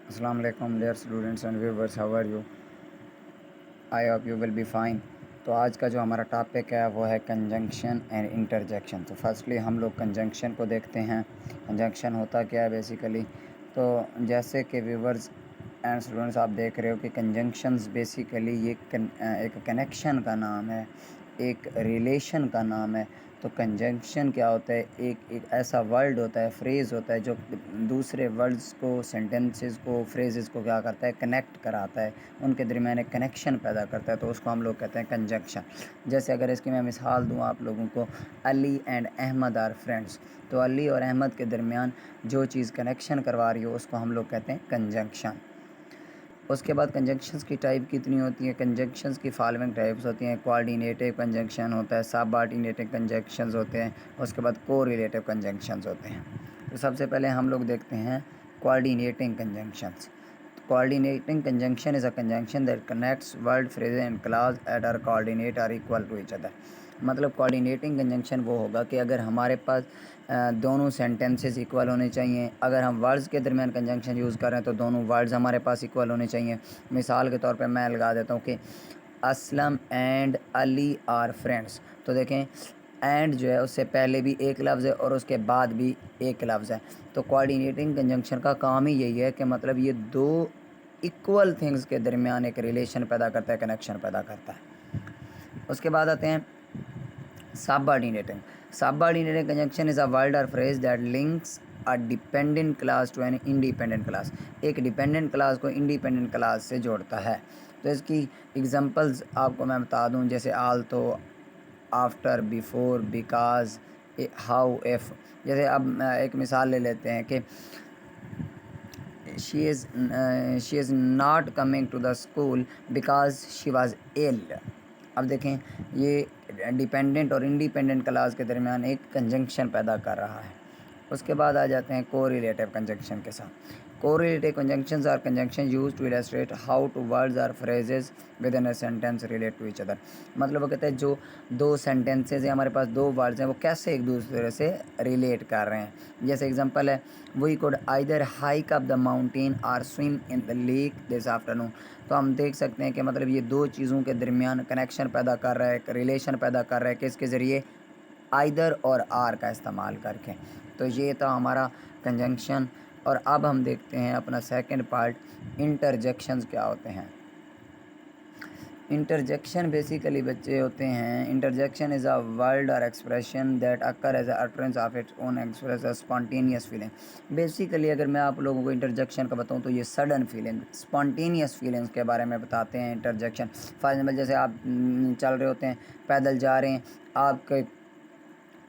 Assalamu alaikum dear students and viewers, how are you? I hope you will be fine. तो आज का जो हमारा टॉपिक है वो है कंजंक्शन एंड इंटरजेक्शन। तो फर्स्टली हम लोग कंजंक्शन को देखते हैं। कंजंक्शन होता क्या है बेसिकली। तो जैसे कि व्यूवर्स एंड स्टूडेंट्स आप देख रहे हो कि कंजंक्शंस बेसिकली एक कनेक्शन का नाम है, एक रिलेशन का नाम है। तो कंजंक्शन क्या होता है, एक ऐसा वर्ड होता है, फ्रेज़ होता है जो दूसरे वर्ड्स को, सेंटेंसेस को, फ्रेजेस को क्या करता है, कनेक्ट कराता है, उनके दरमियान एक कनेक्शन पैदा करता है। तो उसको हम लोग कहते हैं कंजंक्शन। जैसे अगर इसकी मैं मिसाल दूँ आप लोगों को, Ali and Ahmad are friends. तो अली और अहमद के दरमियान जो चीज़ कनेक्शन करवा रही हो उसको हम लोग कहते हैं कंजंक्शन। उसके बाद कंजंक्शंस की टाइप कितनी होती है? कंजंक्शंस की फॉलोइंग टाइप्स होती हैं। कोऑर्डिनेटिव कंजंक्शन होता है, सबऑर्डिनेटिव कंजंक्शंस होते हैं, उसके बाद कोरिलेटिव कंजंक्शंस होते हैं। तो सबसे पहले हम लोग देखते हैं coordinating conjunctions. Coordinating conjunction is a conjunction that connects word, phrase and clause at are coordinate or equal to each other. मतलब कोऑर्डिनेटिंग कंजंक्शन वो होगा कि अगर हमारे पास दोनों सेंटेंसेस इक्वल होने चाहिए। अगर हम वर्ड्स के दरमियान कंजंक्शन यूज़ कर रहे हैं तो दोनों वर्ड्स हमारे पास इक्वल होने चाहिए। मिसाल के तौर पे मैं लगा देता हूँ कि Aslam and Ali are friends. तो देखें, एंड जो है उससे पहले भी एक लफ्ज़ है और उसके बाद भी एक लफ्ज़ है। तो कोऑर्डिनेटिंग कंजंक्शन का काम ही यही है कि मतलब ये दो इक्वल थिंग्स के दरमियान एक रिलेशन पैदा करता है, कनेक्शन पैदा करता है। उसके बाद आते हैं subordinating. Subordinating conjunction is a word or phrase that links a dependent class to an independent class। एक डिपेंडेंट क्लास को इंडिपेंडेंट क्लास से जोड़ता है। तो इसकी एग्जांपल्स आपको मैं बता दूं, जैसे although, after, before, because, how, if. जैसे अब एक मिसाल ले लेते हैं कि she is not coming to the school because she was ill. अब देखें, ये डिपेंडेंट और इंडिपेंडेंट क्लास के दरमियान एक कंजंक्शन पैदा कर रहा है। उसके बाद आ जाते हैं कोरिलेटिव कंजंक्शन के साथ। Correlative conjunctions are conjunction use to illustrate how two words or phrases within a sentence relate to each other. मतलब वो कहते हैं जो दो सेंटेंसेज हैं, हमारे पास दो वर्ड्स हैं, वो कैसे एक दूसरे से रिलेट कर रहे हैं। जैसे एग्जांपल है, we could either hike up the mountain or swim in the lake this afternoon. तो हम देख सकते हैं कि मतलब ये दो चीज़ों के दरमियान कनेक्शन पैदा कर रहा है, एक रिलेशन पैदा कर रहा है, किसके ज़रिए? आइदर और आर का इस्तेमाल करके। तो ये था हमारा कंजंक्शन। और अब हम देखते हैं अपना सेकंड पार्ट, इंटरजेक्शंस क्या होते हैं। इंटरजेक्शन बेसिकली बच्चे होते हैं, interjection is a word or expression that occur as utterance of its own express a spontaneous feeling. Basically अगर मैं आप लोगों को इंटरजेक्शन का बताऊं तो ये सडन फीलिंग, स्पॉन्टेनियस फीलिंग्स के बारे में बताते हैं इंटरजेक्शन। फॉर एग्जाम्पल, जैसे आप चल रहे होते हैं, पैदल जा रहे हैं, आपके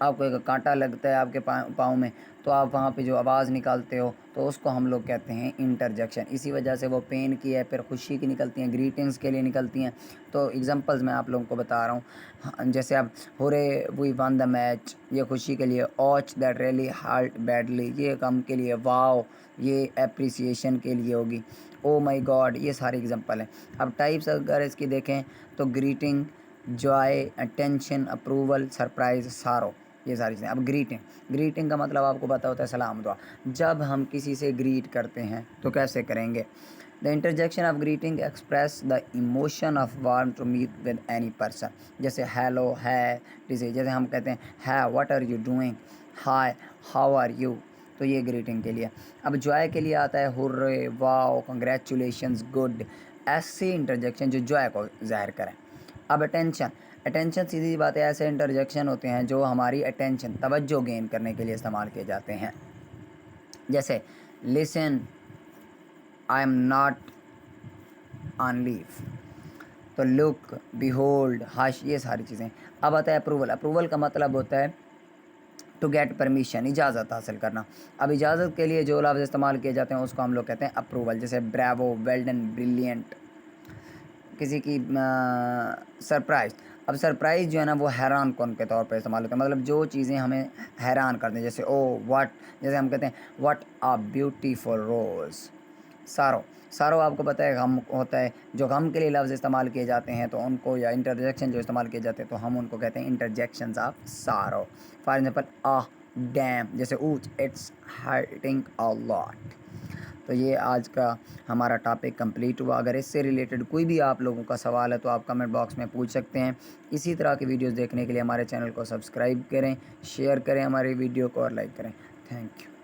आपको एक कांटा लगता है आपके पाँव में, तो आप वहाँ पे जो आवाज़ निकालते हो तो उसको हम लोग कहते हैं इंटरजेक्शन। इसी वजह से वो पेन की है, फिर खुशी की निकलती हैं, ग्रीटिंग्स के लिए निकलती हैं। तो एग्जांपल्स मैं आप लोगों को बता रहा हूँ। जैसे अब हुरे वी वन द मैच, ये खुशी के लिए। ऑच दैट रियली हर्ट बैडली, ये गम के लिए। वाओ, ये एप्रिसिएशन के लिए होगी। ओ माई गॉड, ये सारे एग्जांपल हैं। अब टाइप्स अगर इसकी देखें तो greeting, Joy, attention, approval, surprise, सारो, ये सारी चीज़ें। अब ग्रीटिंग, ग्रीटिंग का मतलब आपको पता होता है सलाम दुआ। जब हम किसी से ग्रीट करते हैं तो कैसे करेंगे? The interjection of greeting express the emotion of warm to meet with any person. जैसे हेलो है, जैसे हम कहते हैं hey what are you doing, hi how are you. तो ये ग्रीटिंग के लिए। अब जॉय के लिए आता है हुर्रे, वाओ, कंग्रेचुलेशंस, गुड। ऐसे इंटरजेक्शन जो जॉय को ज़ाहिर करें। अब अटेंशन, अटेंशन सीधी बात है, ऐसे इंटरजेक्शन होते हैं जो हमारी अटेंशन, तवज्जो गेन करने के लिए इस्तेमाल किए जाते हैं। जैसे listen, I am not on leave. तो लुक, बिहोल्ड, हश, ये सारी चीज़ें। अब आता है अप्रूवल। अप्रूवल का मतलब होता है टू गेट परमिशन, इजाज़त हासिल करना। अब इजाज़त के लिए जो लफ्ज़ इस्तेमाल किए जाते हैं उसको हम लोग कहते हैं अप्रूवल। जैसे ब्रेवो, वेल डन, ब्रिलियंट। किसी की सरप्राइज़। अब सरप्राइज़ जो है ना वो हैरान कौन के तौर पे इस्तेमाल होता है, मतलब जो चीज़ें हमें हैरान करती हैं। जैसे ओ व्हाट, जैसे हम कहते हैं व्हाट अ ब्यूटीफुल रोज़। सारो, सारो आपको पता है गम होता है। जो गम के लिए लफ्ज़ इस्तेमाल किए जाते हैं तो उनको, या इंटरजेक्शन जो इस्तेमाल किए जाते हैं तो हम उनको कहते हैं इंटरजेक्शंस ऑफ सारो। फॉर एग्जांपल डैम, जैसे ऊच, इट्स हर्टिंग अ लॉट। तो ये आज का हमारा टॉपिक कंप्लीट हुआ। अगर इससे रिलेटेड कोई भी आप लोगों का सवाल है तो आप कमेंट बॉक्स में पूछ सकते हैं। इसी तरह की वीडियोस देखने के लिए हमारे चैनल को सब्सक्राइब करें, शेयर करें हमारी वीडियो को और लाइक करें। Thank you.